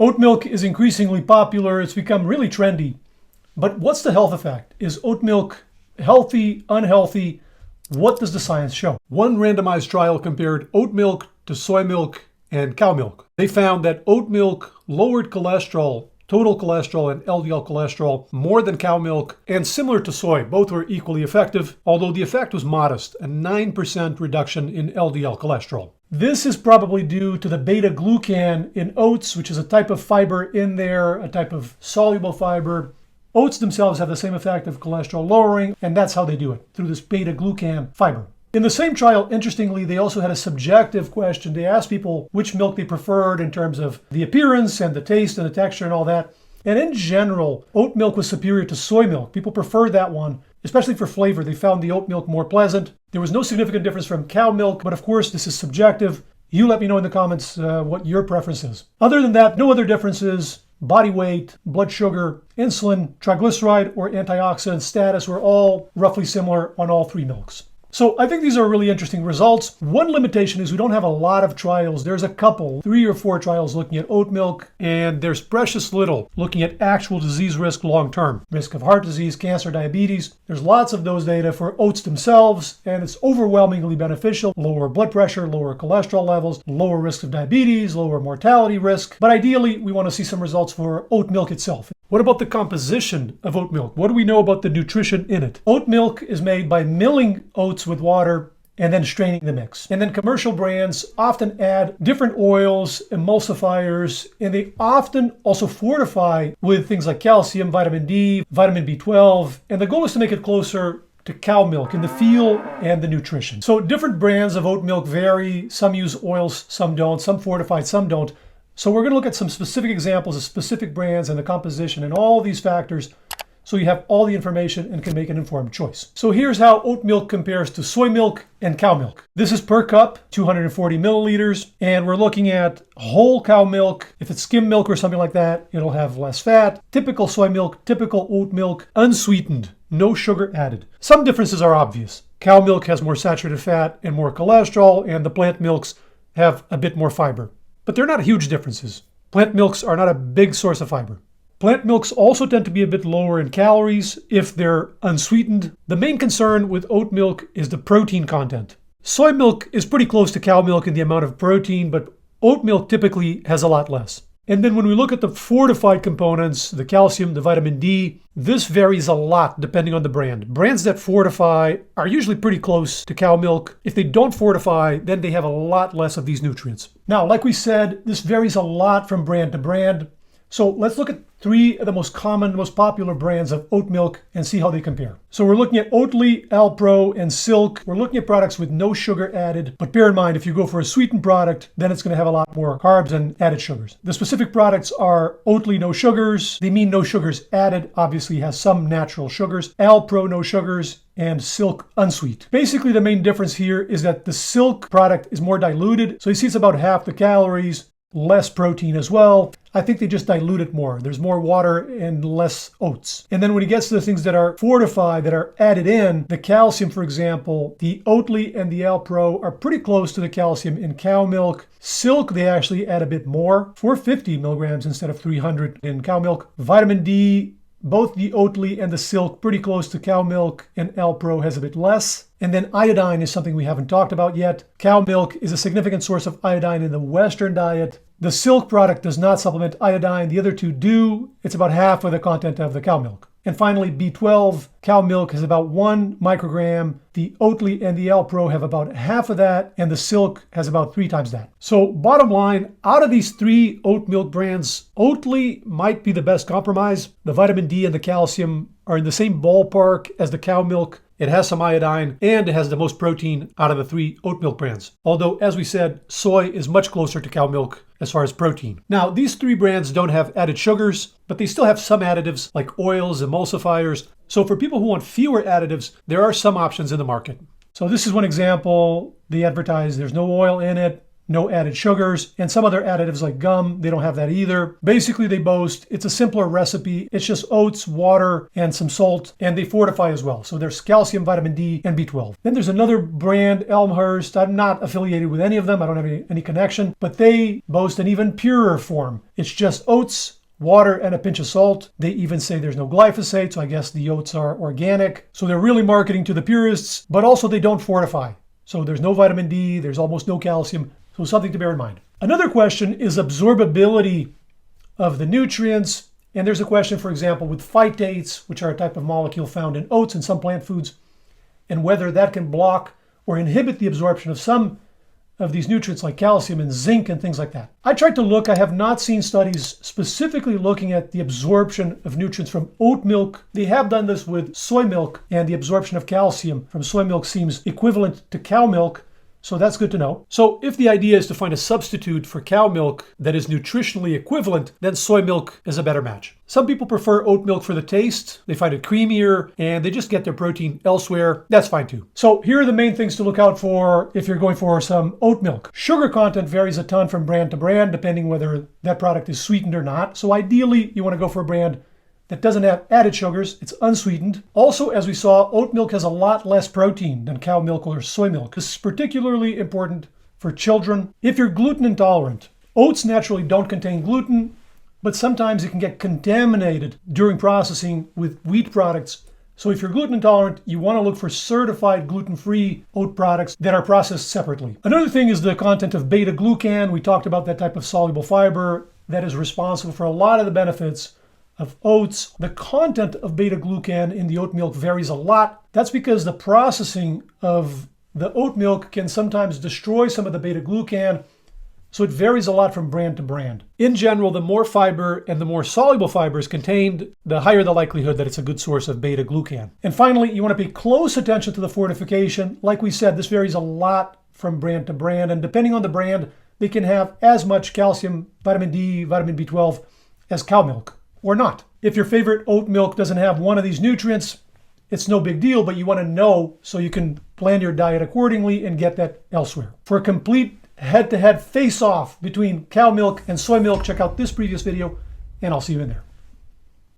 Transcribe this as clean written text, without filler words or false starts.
Oat milk is increasingly popular. It's become really trendy. But what's the health effect? Is oat milk healthy, unhealthy? What does the science show? One randomized trial compared oat milk to soy milk and cow milk. They found that oat milk lowered cholesterol, total cholesterol and LDL cholesterol, more than cow milk, and similar to soy. Both were equally effective, although the effect was modest, a 9% reduction in LDL cholesterol. This is probably due to the beta-glucan in oats, which is a type of fiber in there, a type of soluble fiber. Oats themselves have the same effect of cholesterol lowering, and that's how they do it, through this beta-glucan fiber. In the same trial, interestingly, they also had a subjective question. They asked people which milk they preferred in terms of the appearance and the taste and the texture and all that. And in general, oat milk was superior to soy milk. People preferred that one, especially for flavor. They found the oat milk more pleasant. There was no significant difference from cow milk, but of course, this is subjective. You let me know in the comments what your preference is. Other than that, no other differences. Body weight, blood sugar, insulin, triglyceride, or antioxidant status were all roughly similar on all three milks. So I think these are really interesting results. One limitation is we don't have a lot of trials. There's a couple, 3 or 4 trials looking at oat milk, and there's precious little looking at actual disease risk long-term. Risk of heart disease, cancer, diabetes. There's lots of those data for oats themselves, and it's overwhelmingly beneficial. Lower blood pressure, lower cholesterol levels, lower risk of diabetes, lower mortality risk. But ideally, we want to see some results for oat milk itself. What about the composition of oat milk? What do we know about the nutrition in it? Oat milk is made by milling oats with water and then straining the mix. And then commercial brands often add different oils, emulsifiers, and they often also fortify with things like calcium, vitamin D, vitamin B12, and the goal is to make it closer to cow milk in the feel and the nutrition. So different brands of oat milk vary. Some use oils, some don't, some fortified, some don't. So we're going to look at some specific examples of specific brands and the composition and all these factors so you have all the information and can make an informed choice. So here's how oat milk compares to soy milk and cow milk. This is per cup, 240 milliliters, and we're looking at whole cow milk. If it's skim milk or something like that, it'll have less fat. Typical soy milk, typical oat milk, unsweetened, no sugar added. Some differences are obvious. Cow milk has more saturated fat and more cholesterol, and the plant milks have a bit more fiber. But they're not huge differences. Plant milks are not a big source of fiber. Plant milks also tend to be a bit lower in calories if they're unsweetened. The main concern with oat milk is the protein content. Soy milk is pretty close to cow milk in the amount of protein, but oat milk typically has a lot less. And then when we look at the fortified components, the calcium, the vitamin D, this varies a lot depending on the brand. Brands that fortify are usually pretty close to cow milk. If they don't fortify, then they have a lot less of these nutrients. Now, like we said, this varies a lot from brand to brand. So let's look at 3 of the most common, most popular brands of oat milk and see how they compare. So we're looking at Oatly, Alpro, and Silk. We're looking at products with no sugar added. But bear in mind, if you go for a sweetened product, then it's going to have a lot more carbs and added sugars. The specific products are Oatly, no sugars. They mean no sugars added. Obviously, has some natural sugars. Alpro, no sugars. And Silk, unsweet. Basically, the main difference here is that the Silk product is more diluted. So you see it's about half the calories, less protein as well. I think they just dilute it more. There's more water and less oats. And then when it gets to the things that are fortified, that are added in, the calcium, for example, the Oatly and the Alpro are pretty close to the calcium in cow milk. Silk, they actually add a bit more, 450 milligrams instead of 300 in cow milk. Vitamin D, both the Oatly and the Silk pretty close to cow milk, and Alpro has a bit less. And then iodine is something we haven't talked about yet. Cow milk is a significant source of iodine in the Western diet. The Silk product does not supplement iodine. The other two do. It's about half of the content of the cow milk. And finally, B12, cow milk has about 1 microgram. The Oatly and the Alpro have about half of that, and the Silk has about 3 times that. So bottom line, out of these 3 oat milk brands, Oatly might be the best compromise. The vitamin D and the calcium are in the same ballpark as the cow milk. It has some iodine, and it has the most protein out of the 3 oat milk brands. Although, as we said, soy is much closer to cow milk as far as protein. Now, these 3 brands don't have added sugars, but they still have some additives like oils, emulsifiers. So for people who want fewer additives, there are some options in the market. So this is one example. They advertise there's no oil in it, no added sugars, and some other additives like gum, they don't have that either. Basically, they boast it's a simpler recipe. It's just oats, water, and some salt, and they fortify as well. So there's calcium, vitamin D, and B12. Then there's another brand, Elmhurst. I'm not affiliated with any of them. I don't have any connection, but they boast an even purer form. It's just oats, water, and a pinch of salt. They even say there's no glyphosate, so I guess the oats are organic. So they're really marketing to the purists, but also they don't fortify. So there's no vitamin D, there's almost no calcium, so something to bear in mind. Another question is absorbability of the nutrients. And there's a question, for example, with phytates, which are a type of molecule found in oats and some plant foods, and whether that can block or inhibit the absorption of some of these nutrients like calcium and zinc and things like that. I tried to look. I have not seen studies specifically looking at the absorption of nutrients from oat milk. They have done this with soy milk, and the absorption of calcium from soy milk seems equivalent to cow milk. So that's good to know. So if the idea is to find a substitute for cow milk that is nutritionally equivalent, then soy milk is a better match. Some people prefer oat milk for the taste. They find it creamier and they just get their protein elsewhere. That's fine too. So here are the main things to look out for if you're going for some oat milk. Sugar content varies a ton from brand to brand, depending whether that product is sweetened or not. So ideally, you want to go for a brand that doesn't have added sugars. It's unsweetened. Also, as we saw, oat milk has a lot less protein than cow milk or soy milk. This is particularly important for children. If you're gluten intolerant, oats naturally don't contain gluten, but sometimes it can get contaminated during processing with wheat products. So if you're gluten intolerant, you want to look for certified gluten-free oat products that are processed separately. Another thing is the content of beta-glucan. We talked about that type of soluble fiber that is responsible for a lot of the benefits of oats. The content of beta-glucan in the oat milk varies a lot. That's because the processing of the oat milk can sometimes destroy some of the beta-glucan, so it varies a lot from brand to brand. In general, the more fiber and the more soluble fiber is contained, the higher the likelihood that it's a good source of beta-glucan. And finally, you want to pay close attention to the fortification. Like we said, this varies a lot from brand to brand, and depending on the brand, they can have as much calcium, vitamin D, vitamin B12 as cow milk, or not. If your favorite oat milk doesn't have one of these nutrients, it's no big deal, but you want to know so you can plan your diet accordingly and get that elsewhere. For a complete head-to-head face-off between cow milk and soy milk, check out this previous video, and I'll see you in there.